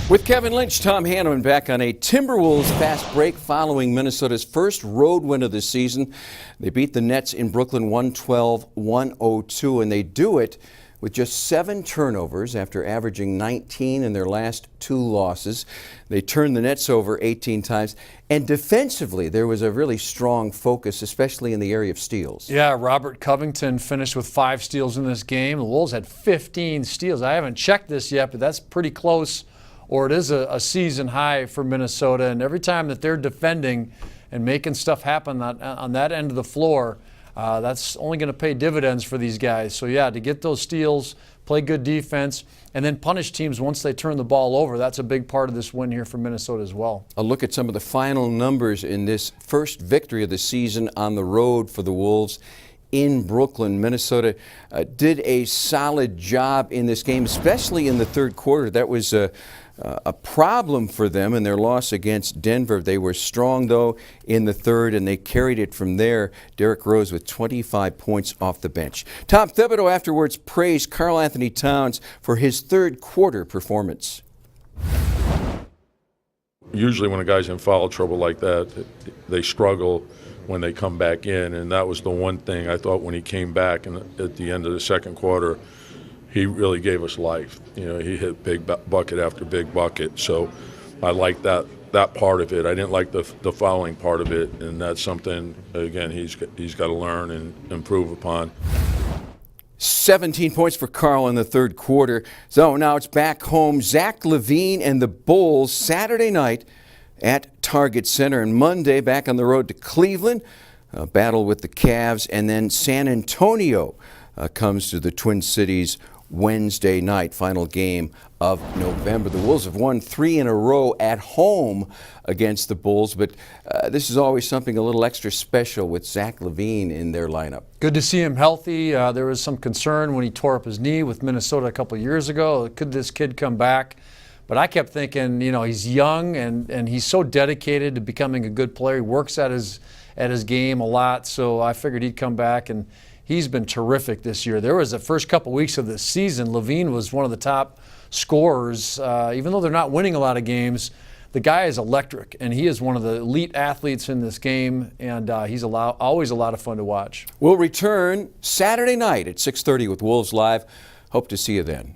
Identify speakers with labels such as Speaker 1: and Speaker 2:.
Speaker 1: With Kevin Lynch, Tom Hanneman back on a Timberwolves fast break following Minnesota's first road win of the season. They beat the Nets in Brooklyn 112-102, and they do it with just 7 turnovers after averaging 19 in their last 2 losses. They turned the Nets over 18 times, and defensively there was a really strong focus, especially in the area of steals.
Speaker 2: Yeah, Robert Covington finished with 5 steals in this game. The Wolves had 15 steals. I haven't checked this yet, but that's pretty close, or it is a season high for Minnesota. And every time that they're defending and making stuff happen on that end of the floor, that's only going to pay dividends for these guys. So, yeah, to get those steals, play good defense, and then punish teams once they turn the ball over, that's a big part of this win here for Minnesota as well.
Speaker 1: A look at some of the final numbers in this first victory of the season on the road for the Wolves in Brooklyn. Minnesota did a solid job in this game, especially in the third quarter. That was a problem for them in their loss against Denver. They were strong, though, in the third, and they carried it from there. Derrick Rose with 25 points off the bench. Tom Thibodeau afterwards praised Karl Anthony Towns for his third quarter performance.
Speaker 3: Usually when a guy's in foul trouble like that, they struggle when they come back in, and that was the one thing I thought when he came back and at the end of the second quarter, he really gave us life. You know, he hit big bucket after big bucket. So I liked that part of it. I didn't like the fouling part of it, and that's something, again, he's got to learn and improve upon.
Speaker 1: 17 points for Karl in the third quarter. So now it's back home. Zach LaVine and the Bulls Saturday night at Target Center, and Monday back on the road to Cleveland, a battle with the Cavs, and then San Antonio comes to the Twin Cities Wednesday night, final game of November. The Wolves have won 3 in a row at home against the Bulls, but this is always something a little extra special with Zach LaVine in their lineup.
Speaker 2: Good to see him healthy. There was some concern when he tore up his knee with Minnesota a couple of years ago. Could this kid come back? But I kept thinking, you know, he's young and he's so dedicated to becoming a good player. He works at his game a lot, so I figured he'd come back, and he's been terrific this year. There was the first couple weeks of the season, LaVine was one of the top scorers. Even though they're not winning a lot of games, the guy is electric, and he is one of the elite athletes in this game, and he's always a lot of fun to watch.
Speaker 1: We'll return Saturday night at 6:30 with Wolves Live. Hope to see you then.